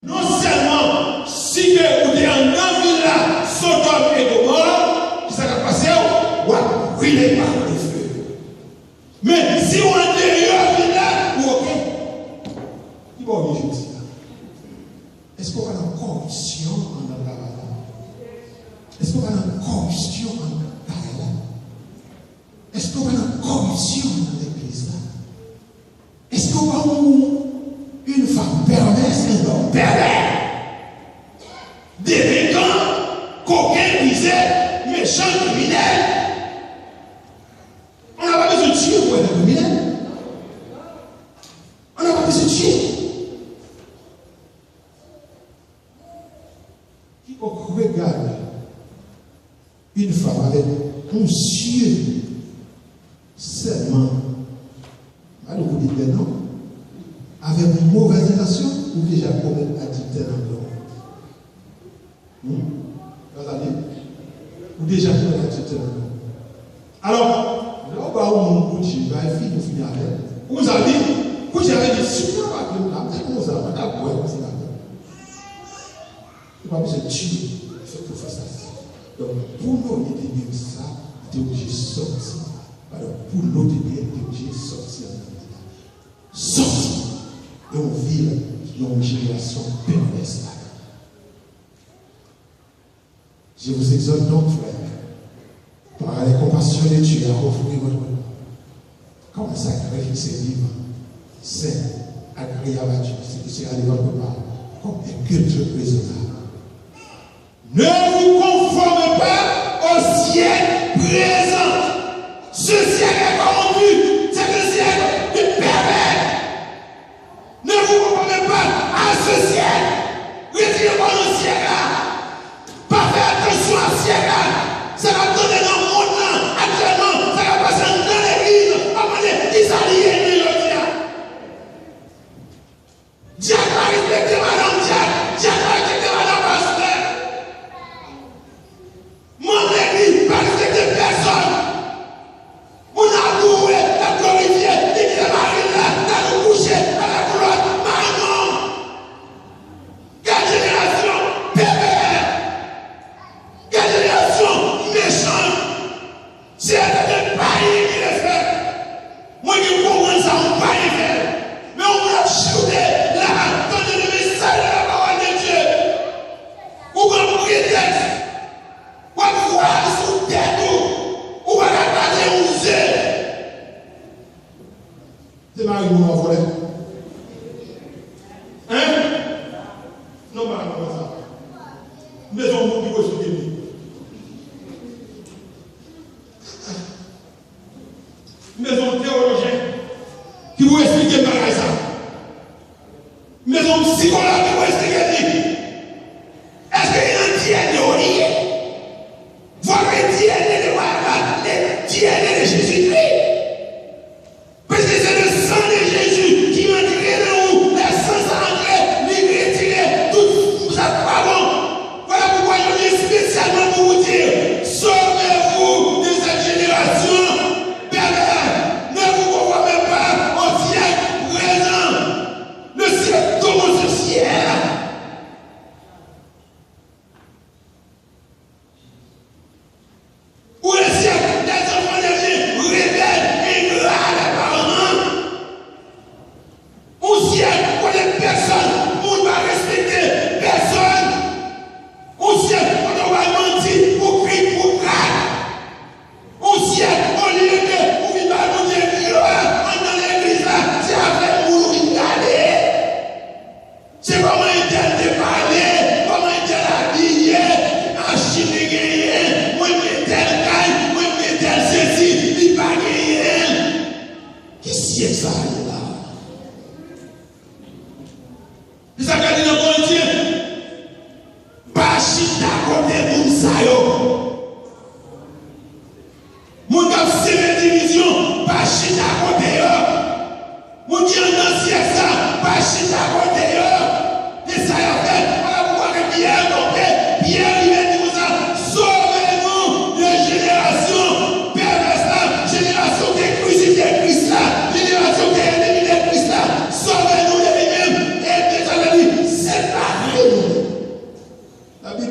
Non seulement si vous êtes en grand villa, Sodome et Gomorrhe, qui s'est passé, oui, les par le feu. Mais si on est dehors villa, ou ok, il va y jeter. Est-ce qu'on va dans la corruption en Abdallah? Est-ce qu'on va dans la corruption en Abdallah? Est-ce qu'on va dans la corruption dans l'église là? Est-ce qu'on va une femme perverse et un homme pervers? Délinquant, coquin, disait, méchant, criminel. On n'a pas besoin de tuer pour être criminel. On n'a pas besoin de tuer. Quiconque regarde une femme avec un yeux seulement, alors vous dites non, avec une mauvaise intention, ou déjà commettre adultère encore. Ou déjà commettre adultère encore. Alors, là où on couche, va fille de finir avec. Vous avez dit, vous avez dit, si vous avez dit, vous avez dit, il va se tuer, c'est pour faire ça. Donc, pour nous, il est bien ça, il est obligé de sortir. Alors, pour nous, il est obligé de sortir. Sortir. Et on vit dans une génération perverse. Je vous exhorte donc, frère, par la compassion de Dieu, à offrir votre nom. Comme un sacrifice vivant, saint, agréable à Dieu, c'est à votre part, comme un culte raisonnable. Ne vous conformez pas au siècle présent. Ce siècle est corrompu. C'est le siècle du pervers. Ne vous conformez pas à ce siècle. Retirez-vous dans ce siècle-là. Pas faire attention à ce siècle-là. Ça va donner dans le monde là. Actuellement, ça va passer dans l'église. À mener qui s'allie Dieu va respecter madame Dieu. Dieu va respecter madame pasteur. Mon église va respecter personne. On a loué, la glorifié, il est marié là, dans le coucher, à la couloir, non. Quelle génération pervers. Quelle génération méchante. C'est un païen qui le fait. Moi qui comprends ça, on païen fait. Mais on va chuter là, donner le message de la parole de Dieu. Ou comme prétexte. Ou à croire sous tête ou à la parler aux yeux. C'est Marie nous en volet. Hein? Non, pas comme ça. Maison qui va se guérir. Maison théologien qui vous explique mal ça. Maison psychologue qui vous explique. Est-ce qu'il y a un diable de Olivier? Voilà le DNA de Jésus-Christ. Parce que c'est le sang de Jésus qui m'a tiré de vous. Le sang s'est entré, il retiré, tout vous êtes pas bon. Voilà pourquoi je viens spécialement pour vous dire, sauvez-vous de cette génération perverse. Ne vous conformez pas au siècle présent. Le siècle d'homosexuel.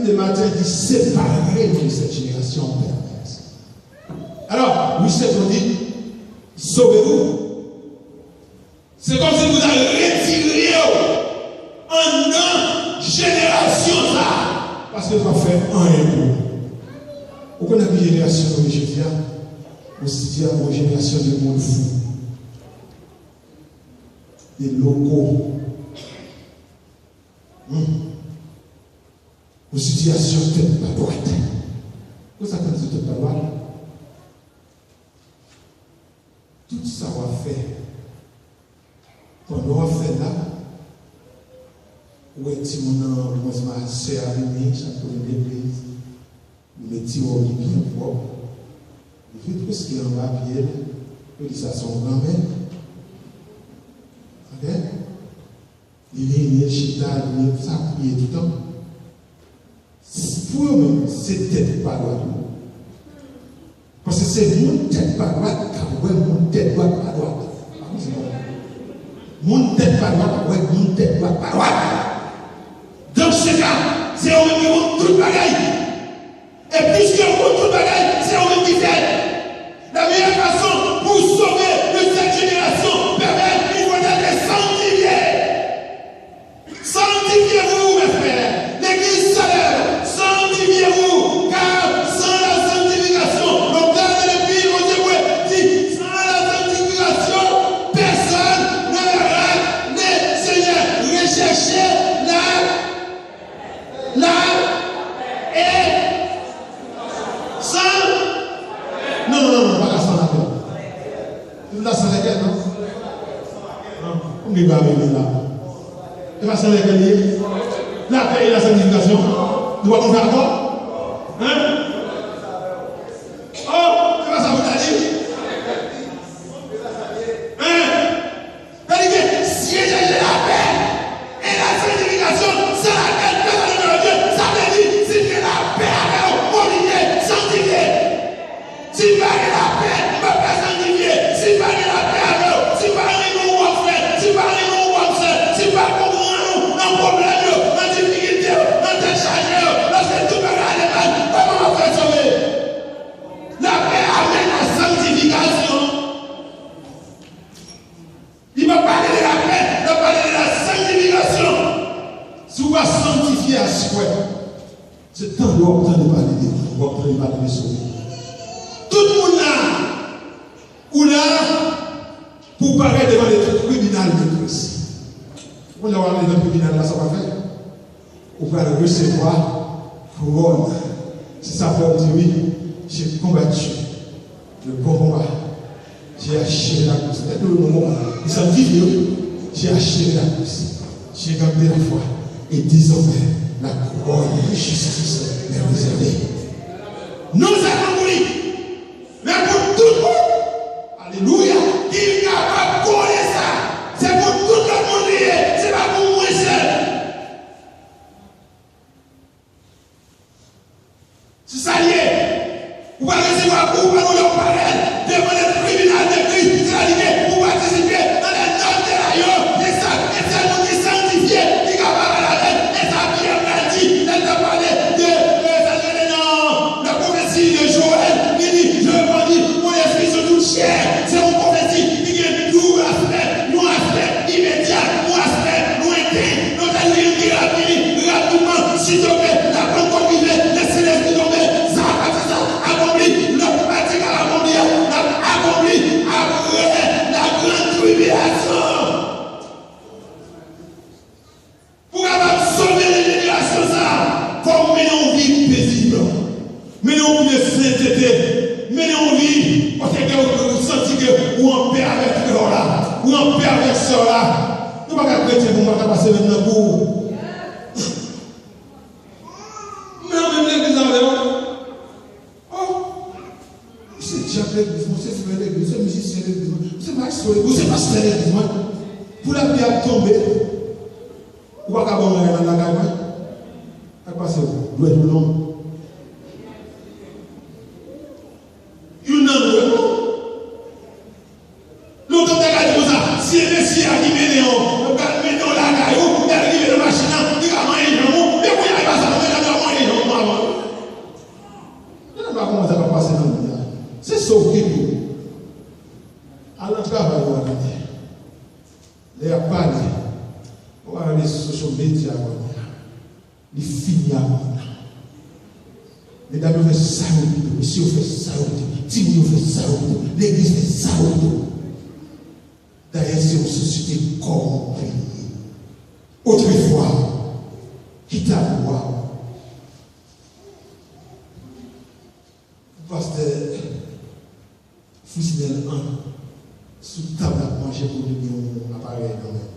de matin dit séparez-nous de cette génération perverse. Alors, oui, c'est qu'on dit, sauvez-vous. C'est comme si vous avez retiré en une génération là. Parce que ça fait un et deux. Vous connaissez une génération de Jésus, aussi dire une génération de monde fou. Des locaux. Une situation tête pas droite. Vous savez que tête pas droite? Tout ça va faire. Pendant qu'on fait là, où est-ce que ma soeur a venu, chaque fois de l'église, nous mettons au lit bien propre. Il fait presque en bas pied, il dit ça à son grand-mère. Il est chita, il est s'appuyer tout le temps. Pour eux-mêmes, c'est tête pas droite. Parce que c'est mon tête pas droite, car mon tête droite pas droite. Mon tête pas droite, mon tête droite pas droite. Dans ce cas, c'est eux-mêmes qui vont tout bagaille. Et puisqu'ils vont tout bagaille, c'est eux-mêmes qui viennent. La meilleure façon pour sauver de cette génération perverse, il faut être sanctifié. Sanctifiez-vous, mes frères. L'église s'élève. Sanctifiez-vous. Car sans la sanctification, l'auteur de l'Épître aux Hébreux dit, sans la sanctification, personne ne verra le Seigneur. Recherchez et sans. Non, pas sans la paix. Vous la sans la paix, non? Non, on ne va pas venir là. Et pas sans la paix. La paix et la sanctification. Nous allons faire quoi? Hein? Oh, c'est pas ça vous a dit? Hein? C'est-à-dire que si j'ai la paix et la sanctification, c'est laquelle personne ne veut Dieu. Ça veut dire, si j'ai la paix avec vous, obligé, sanctifié. Si pas la paix, ne peut pas sanctifier. Si pas la paix avec vous, si pas nous ou frère, si pas nous ou sœur, si pas comprendre un problème, une difficulté, un décharge, lorsque tout peut aller mal, comment on fait sauver? La paix amène la sanctification. Il m'a parlé de la paix, il m'a parlé de la sanctification. Si vous va sanctifier à souhait, c'est temps de parler de sauver. Tout le monde là, ou là, pour paraître devant les tribunaux de Christ. Vous allez voir les tribunaux là, ça va faire. Vous allez recevoir couronne. Si ça peut dire oui, j'ai combattu le bon combat. J'ai acheté la course. C'est le moment où ils sont vivants. J'ai acheté la course. J'ai gardé la foi. Et désormais, la couronne de justice est réservée. Nous avons voulu. Mais pour tout le monde, alléluia, qui est capable de connaître ça, c'est pour tout le monde lié, c'est pas pour moi seul. C'est ça lié. Vous allez recevoir pour nous leur parler devant le tribunal de Christ, c'est-à-dire pour participer dans les normes de la Yo, et ça, et c'est nous qui sanctifié, qui est capable de la tête, et ça bien dit, elle t'a parlé de la prophétie de Joël, il dit, je veux dire, mon esprit se touche cher, c'est une prophétie, il y a nous aspect immédiat, nous aspect lointain, nous allons dire rapidement, s'il te plaît, la Pentecôte vivait, laissez l'esprit tomber, ça va faire ça, accompli, le pratique à l'accompli, accompli après la grande tribulation. Pour avoir sauvé les générations, ça, comme mener une vie paisible, mener une vie de sainteté, mener une vie, parce que vous sentez que vous en paix avec ce là, vous en paix avec ce là. Nous ne pouvons pas chrétien pour ne pas passer maintenant pour. Mais même l'église avec oh, c'est Jacques l'église, c'est frère l'église, c'est musicien l'église, c'est Max l'église, c'est pasteur l'église. Pour la vie à tomber, vous ne pouvez pas avoir un dans la gamme. Elle passe où? Doit être long. Il n'a pas l'autre a dit ça. Si le Messie a dit mettons la gaille, il arrive dans la machine, il a mangé le mot, mais vous n'avez pas ça, vous n'avez pas mangé le mot. métier à moi. Il finit à moi. Mesdames, vous faites ça, monsieur, vous faites ça, Timmy, vous faites ça, l'église fait ça. D'ailleurs, c'est une société corrompue. Autrefois, qui t'a voir. Pasteur Fousinel 1, sous table à manger pour lui un appareil quand même.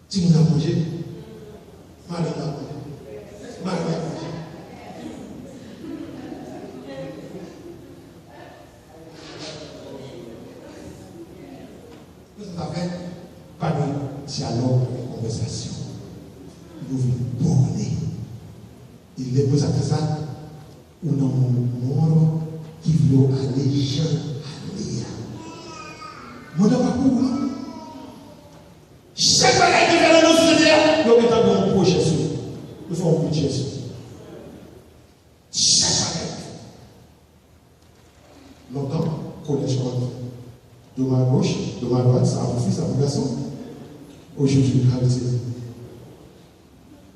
Tu m'as mangé? Marie a mangé. Marie a mangé. Vous avez pas de dialogue, de conversation. Vous vous bornez. Il est posé à ça, ou dans mon monde qui veut aller, Jean, aller. Mon n'a pas pour moi. Chaque bagage qui fait dans nos sociétés, nous mettons un projet sur nous. Nous faisons un budget sur nous. Chaque bagage. Longtemps, collège quoi? De ma gauche, de ma droite, ça a mon fils, ça a mon garçon. Aujourd'hui, gravité.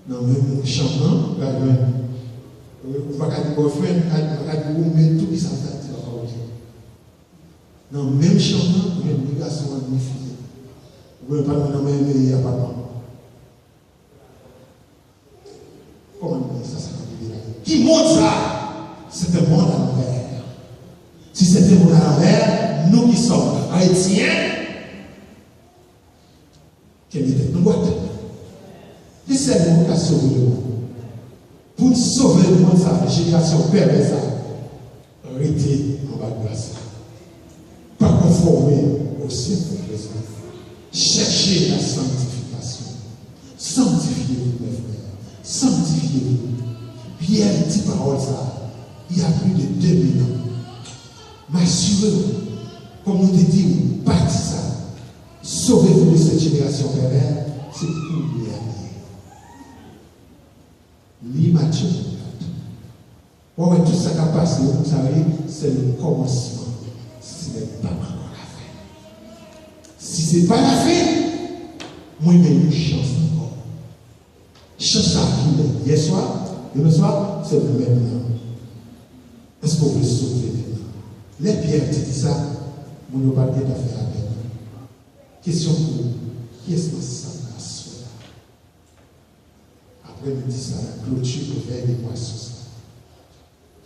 Non, même chantant, là, on va dire boyfriend, on va dire mais tout qui s'en fait, c'est la parole. Non, même chantant, même les garçons ont une fille. Vous ne pouvez pas nous nommer les appartements. Comment ça, ça va dire? Qui montre ça? C'est un monde à l'envers. Si c'était un monde à l'envers, nous qui sommes chrétiens, quelle était notre boîte? Et c'est nous qui avons sauvé le monde. Pour sauver le monde, ça, la génération perverse, arrêtez en bas de grâce. Pas conformer au siècle présent. Cherchez la sanctification. Sanctifiez-vous, mes frères. Sanctifiez-vous. Pierre dit parole ça. Il y a plus de 2000 ans. M'assurez-vous, comme nous te dit, bâtissez ça. Sauvez-vous de cette génération perverse. C'est pour y aller. L'immature. Ouais, tout ça qui a passé, vous savez, c'est le commencement. Ce n'est pas encore la fin. Si ce n'est pas la fin, moi, il y a une chance encore. Chance à qui hier soir, demain soir, c'est le même nom. Est-ce qu'on veut sauver maintenant? Les pierres, tu dis ça, mon ne pas tout à fait avec. Question pour vous. Qui est-ce que ça va se faire? Après, nous disons ça, la clôture pour faire des poissons.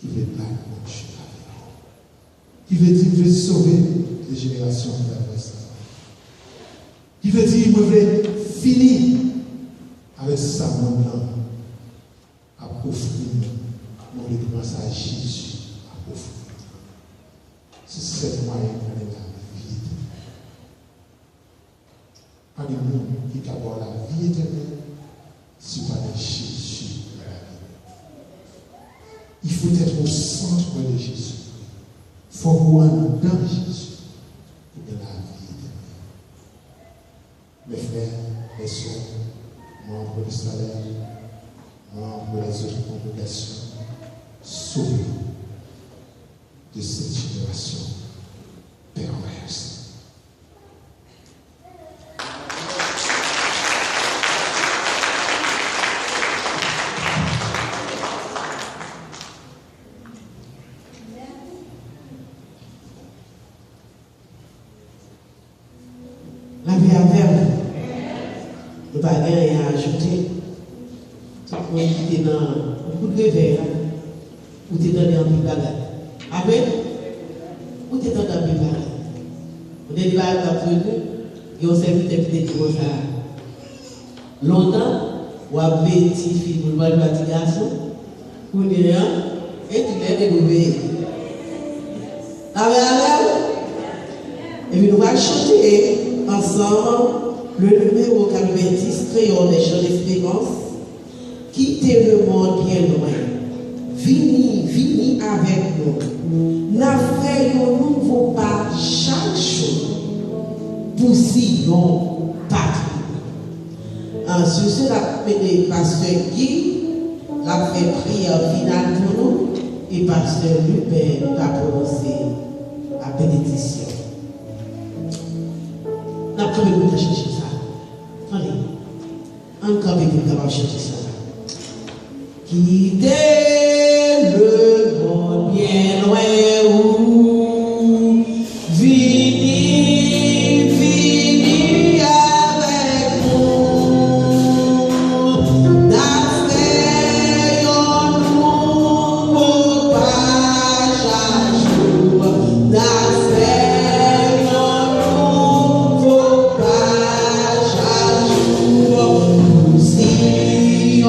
Qui veut pas clôture. Qui veut dire, je veux sauver les générations perverses. Qui veut dire, je veux finir avec ça, mon nom, à offrir mon réponse à Jésus, à offrir. C'est cette moyen qu'on est la vie éternelle. Pas de monde qui peut avoir la vie éternelle, si pas de Jésus de la vie. Il faut être au centre de Jésus. Il faut voir dans Jésus pour de la vie éternelle. Mes frères, mes soeurs, membres du salaire, membres des autres congrégations, sauvez de cette génération perverse. La vie à verbe, nous n'avons pas rien à ajouter. Tout le monde qui est dans un coup de réveil, ou tu es dans un peu de bagarre. Après, ou tu es dans un peu de bagarre. On est là entre nous, et on s'est vu depuis comme ça. Longtemps, on a vu des filles pour le voir de garçon, pour nous dire, et tu l'as découvert. Et puis nous allons chanter ensemble le numéro 90, Créole des chants d'espérance. Quittez le monde bien loin. Vini avec nous. N'avons un nouveau pas chaque jour pour si long patrie. Sur ce, le pasteur Guy a fait prière finale pour nous et pasteur Lubin a prononcé la bénédiction. N'a pas chercher ça. va chanter ça. Quitter le monde bien loin où vini avec nous, d'affaire un nouveau page à jour, d'affaire un nouveau page à jour, si on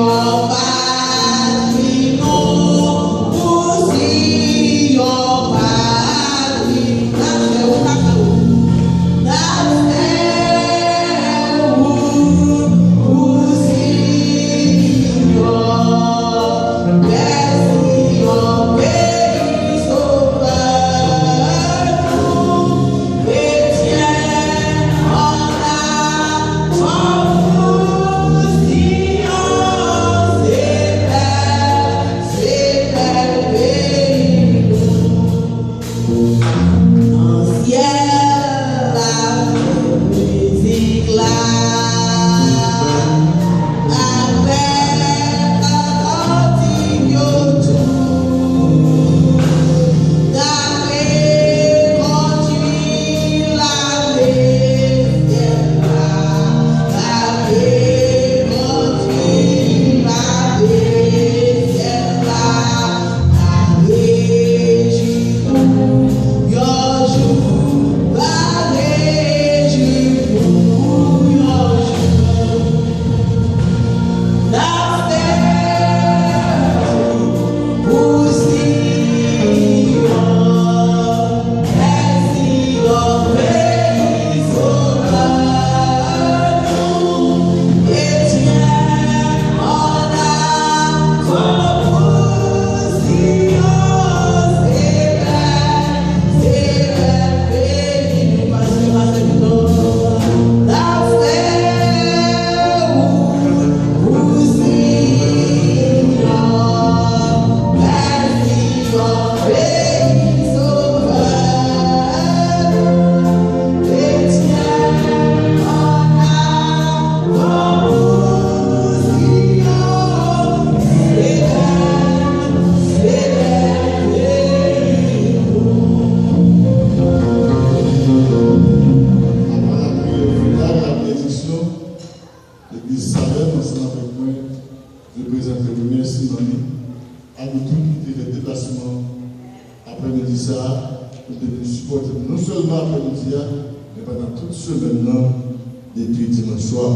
depuis dimanche soir.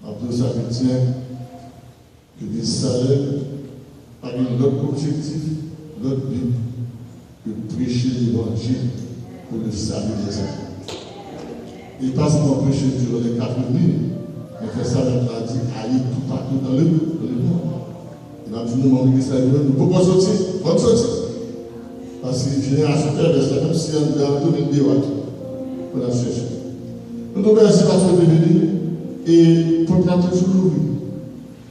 Après ça, retient que des salaires par l'autre objectif, l'autre but, que prêcher l'évangile pour le salut des hommes. Et pas seulement prêcher durant les 4 minutes, mais faire ça avec la dit, aller tout partout dans le monde. Il a dit, nous, mon église, nous ne pouvons pas sortir, bonne sortie. Parce que la génération perd ça, même si on a donné des watts pour la chercher. Nous devons merci parce que vous venez et pour que nous toujours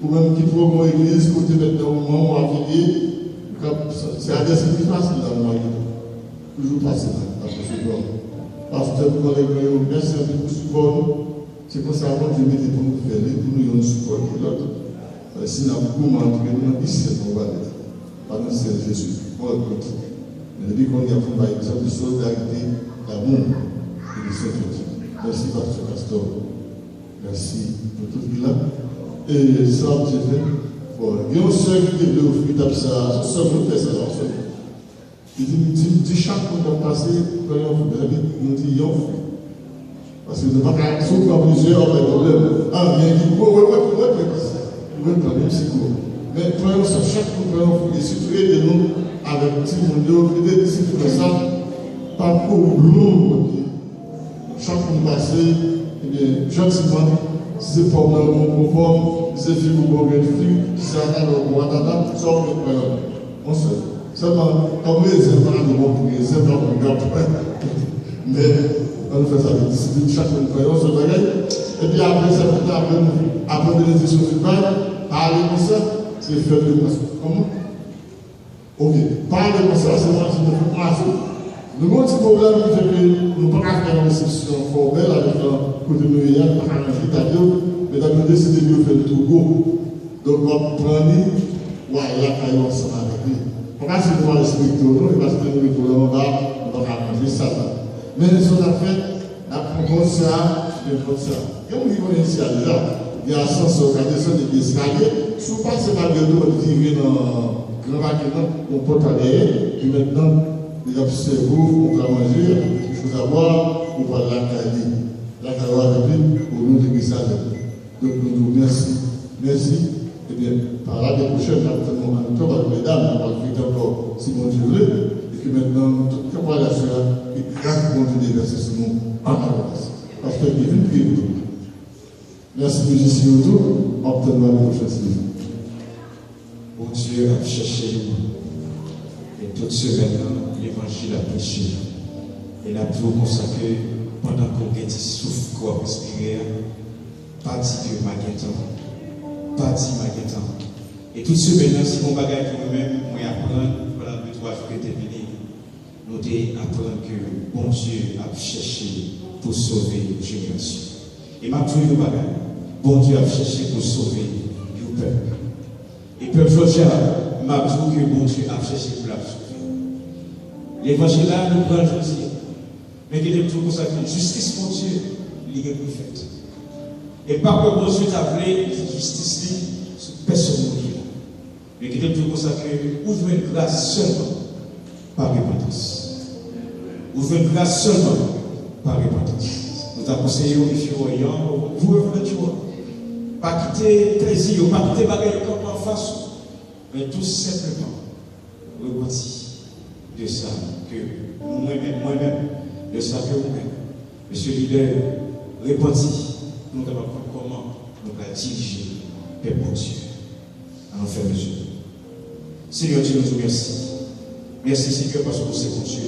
ou même qui faut une église, côté maintenant au moment où on va venir, c'est un dessin plus facile dans le monde. Toujours passer dans ce genre. Parce que vous allez voir, merci à vous pour support. C'est pour ça que je mets pour nous faire, pour nous donner support pour l'autre. Si nous avons beaucoup montré, nous avons ici, on va l'être. Par le Seigneur Jésus, pour le côté. Mais depuis qu'on y a fait, par exemple, de solidarité, d'amour et de sainteté. Merci, Pasteur Castor. Merci pour tout ce là. Et ça, j'ai fait. Il y a un seul qui est offert comme ça, ce seul qui fait ça. Il dit chaque fois qu'on passe, quand on fait, nous dit yon. Parce que nous ne pouvons pas souffrir plusieurs problèmes. Ah, bien, il faut, oui, problème, c'est quoi. Mais prenons ça chaque fois qu'on fait, et surtout aidez-nous avec petit monde, aider des disciples comme ça, pas pour long. Chaque fois qu'on passe, eh bien, gentiment, c'est pour nous conforme, c'est fait pour nous fille, c'est à la loi, ça on peut prendre. On sait. Seulement, comme les enfants de mon pour les enfants de mon mais on fait ça avec discipline, chaque fois qu'on se bagaille. Et puis après ça, après bénédiction du Père, parler comme ça, c'est faire de quoi. Comment? Ok, parler comme ça, c'est moi qui me fais passer. Le grand petit problème qui fait que nous ne pouvons pas faire une réception formelle avec côté de nous, il y a un italien, mais d'abord décidé de faire le Togo. Donc, on va prendre, ouais, là, quand ensemble avec lui. On va essayer de voir respecter au nom, et parce que nous, pour le moment, on va arranger ça. Mais ce qu'on a fait, la proposition, c'est une proposition. Et on y connaît ici déjà. Il y a un sens au cas de son escalier. Si vous passez par le dos, vous vivez dans le grand bâtiment, on peut aller, puis maintenant, les officiers, vous, on va manger, il faut savoir, on va la caler. La caler avec au nom de l'Église. Donc, nous vous merci. Merci. Et bien, par l'année prochaine, nous allons en octobre, mesdames, on va faire encore si mon Dieu veut, et que maintenant, toute la relation, et grâce au Dieu déverser sur nous, en avance. Parce que Dieu veut prier pour nous. Merci, musicien autour, obtenons la prochaine semaine. Bon Dieu a cherché nous. Et toute semaine, l'évangile a prêché. Et la tout consacré pendant qu'on a dit souffle, qu'on a respiré, pas dit que Maguetan, pas dit Maguetan. Et toute semaine, si mon bagage pour nous-mêmes, moi apprendre, pendant 2-3 jours que terminé, nous apprendre que bon Dieu a cherché pour sauver une génération. Et m'a trouvé le bagage. Bon Dieu a cherché pour sauver le peuple. Et peuple Georgia m'a trouvé que bon Dieu a cherché pour la sauver. L'évangile là, nous prenons aujourd'hui. Mais il est toujours consacré. Justice, mon Dieu, il est pour fait. Et par que bon Dieu t'a voulu justice sur personne. Mais il est toujours consacré. Ouvre une grâce seulement par repentance. Ouvre une grâce seulement par repentance. Nous t'avons conseillé au Orient, vous revenez de joie. Pas quitter plaisir, pas quitter bagarre comme en face, mais tout simplement repentir de ça que moi-même, de ça que vous-même, monsieur le leader, repentir, nous devons comprendre comment nous allons diriger le peuple de Dieu. Allons faire le jeu. Seigneur Dieu, nous vous remercie. Merci Seigneur parce que c'est mon Dieu.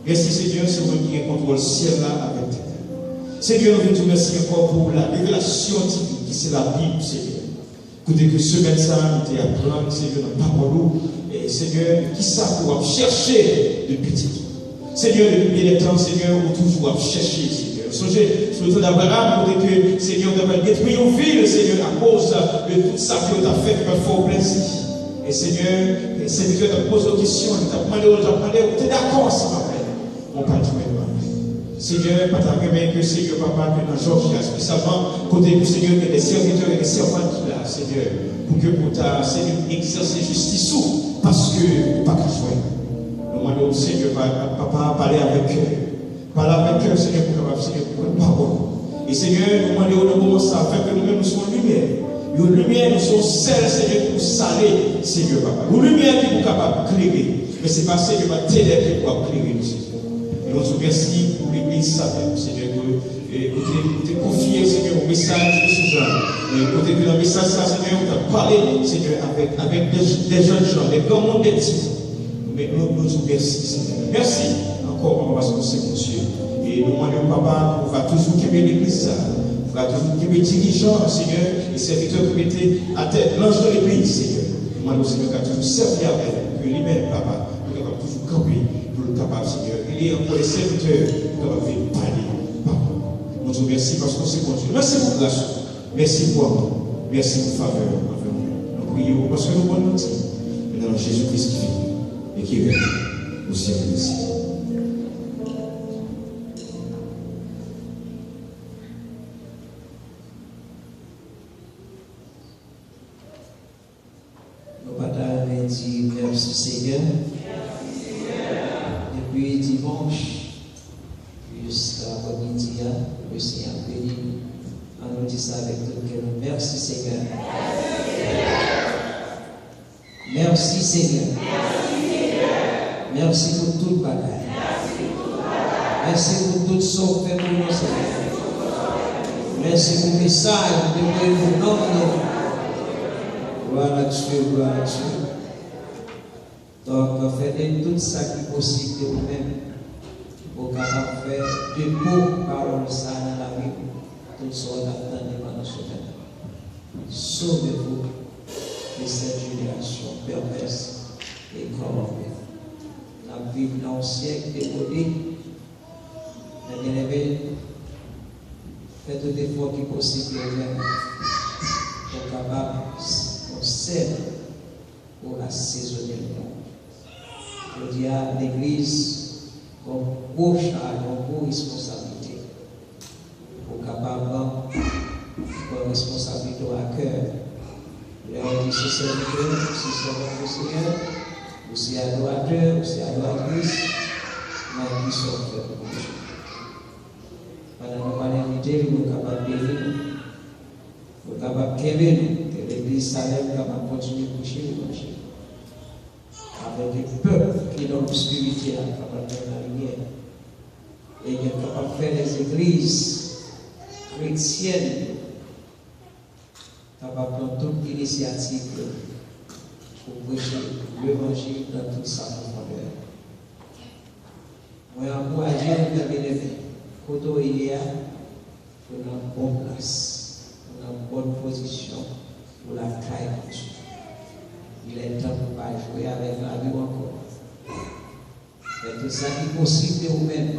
Merci Seigneur, c'est vous qui contrôle le ciel là avec terre. Seigneur, nous te remercions encore pour la révélation divine qui c'est la Bible, Seigneur. Écoutez que semaine ça, nous t'apprendre, Seigneur, dans la parole, et Seigneur, qui ça pour chercher de petit. Seigneur, depuis bien des temps, Seigneur, on toujours chercher, Seigneur. Songez sur le temps d'Abraham, écoutez que Seigneur, nous avons détruit une ville, Seigneur, à cause de tout ça que tu as fait, qui m'a fait plaisir. Et Seigneur, tu te poses des questions, tu t'as demandé, tu es d'accord, s'il vous plaît. Mon Père, tu m'aides. Seigneur, pas ta que Seigneur, papa, que dans Georgia, spécialement, côté du Seigneur, que des serviteurs et des servantes là, Seigneur, pour que pour ta Seigneur exercer justice sous, parce que pas qu'il soit. Nous demandons au Seigneur, papa, parler avec eux, Seigneur, pour capable, Seigneur, pour une parole. Et Seigneur, nous demandons au moment ça, afin que nous-mêmes nous soyons lumière. Une lumière, nous sommes celles, Seigneur, pour saler, Seigneur, papa. Une lumière qui est capable de clairer. Mais ce n'est pas Seigneur, ma ténèbre qui pourra clairer, nous, Seigneur. Et on te remercie pour l'église, Seigneur, que tu confié, Seigneur, au message de ce genre. Et côté que dans le message, Seigneur, on t'a parlé, Seigneur, avec des jeunes gens, des grands mondes, des petits. Mais nous te remercions, Seigneur. Merci encore, parce que c'est mon Dieu. Et nous demandons, papa, on va toujours quitter l'église, on va toujours quitter les dirigeants, Seigneur, les serviteurs qui mettaient à tête l'ange de l'église, Seigneur. Nous demandons, Seigneur, qu'à toujours servir avec que lui-même, papa, nous devons toujours camper pour le capable, Seigneur. Il y a encore les serviteurs qui doivent venir parler. Nous te remercions parce que c'est mon Dieu. Merci pour grâce. Merci pour amour. Merci pour faveur envers nous. Nous prions parce que nous bonnes nouvelles. Et dans Jésus-Christ qui vit et qui règne au siècle des siècles. Nous partons dire merci Seigneur. Depuis dimanche jusqu'à midi, le Seigneur béni. On nous dit ça avec tout le cœur. Merci Seigneur. Merci Seigneur. Merci pour toute bagaille. Merci pour tout ce qu'on fait pour nous, Seigneur. Merci pour le message de vous nommer. Gloire à Dieu, gloire à Dieu. Donc, faites tout ça qui est possible de vous-même pour capable faire de beaux paroles ça dans la vie. Tout ce qu'on attend devant nous sauver. Sauvez-vous de cette génération perverse et corrompue. La vie dans le siècle démodé, la bien-aimée, Faites tout effort qui est possible pour capable de servir pour assaisonner le monde. Je dis à l'Église, comme beau charge, comme beau responsabilité, pour capable de responsabilité à cœur. Leur dit c'est serviteur, c'est servant du Seigneur, aussi adorateur, aussi adoratrice, mais qui sont faits pour Dieu. Pendant que nous allons inviter, nous sommes capables de bénir, nous sommes capables de kémer, que l'Église Salem est capable de continuer à coucher l'évangile. Avec des peuples qui ont l'obscurité, capable de faire la lumière. Et qui sont capables de faire les églises chrétiennes, capables de prendre toute initiative pour prêcher l'évangile dans toute sa profondeur. Moi, encourage les bien-aimés, quand il y a pour une bonne place, pour une bonne position, pour la taille de Dieu. Il est temps pour ne pas jouer avec la vie encore. Mais tout ça qui est possible de vous-même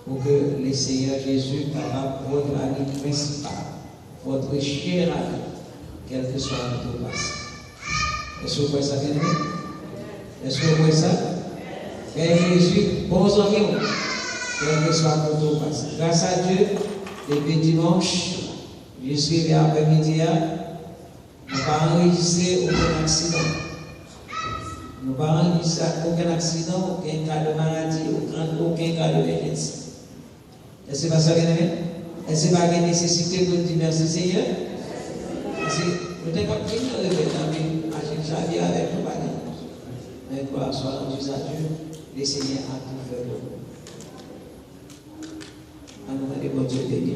pour que le Seigneur Jésus capable votre ami principal, votre cher ami, quel que soit votre place. Est-ce que vous voyez ça bien? Est-ce que vous voyez ça? Père Jésus, bons amis, quel que soit votre place. Grâce à Dieu, depuis dimanche, jusqu'à l'après-midi, nous n'avons pas enregistré aucun accident. Nous n'avons pas enregistré aucun accident, aucun cas de maladie, aucun cas de d'émergence. Est-ce que pas ça, bien-aimé? Est-ce que pas une nécessité pour dire merci Seigneur? Parce que peut-être qu'on peut nous lever dans la vie, agir avec nous, mais gloire soit rendue à Dieu, le Seigneur a tout fait pour nous. En nom de mon Dieu béni.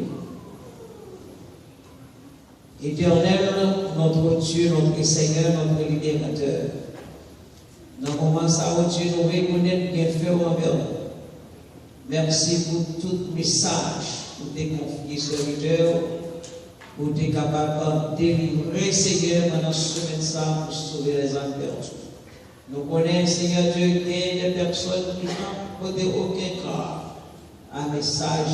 Éternel, notre Dieu, notre Seigneur, notre libérateur. Dans le moment où Dieu nous reconnaît bien fait envers nous. Merci pour tout message, pour tes confiés serviteurs, pour tes capables de délivrer, Seigneur, pendant ce semaine pour sauver les âmes perdues. Nous connaissons, Seigneur Dieu, qu'il y a des personnes qui n'ont pas aucun cas à message,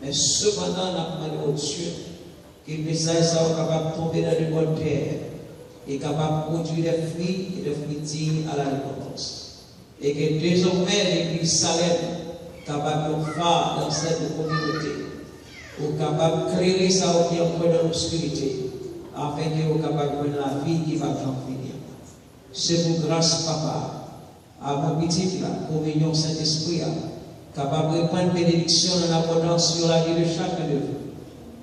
mais cependant, nous demandons au Dieu que le message soit capable de tomber dans de bonnes terres et capable de produire des fruits et des fruits dignes à la repentance. Et que désormais, l'Église Salem capable de faire dans cette communauté, ou capable de créer ça qui est encore dans l'obscurité, afin que vous capable de la vie qui va en finir. C'est pour grâce, Papa, à mon petit là, communion Saint-Esprit, capable de prendre bénédiction en abondance sur la vie de chacun de vous,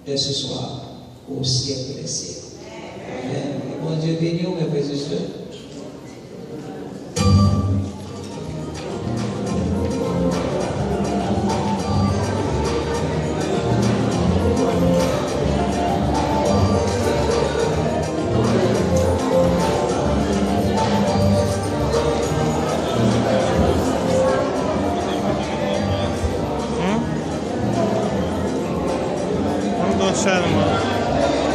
dès ce soir, au siècle des siècles. Amen. Et mon Dieu béni, mes frères et sœurs. Não estou achando, mano.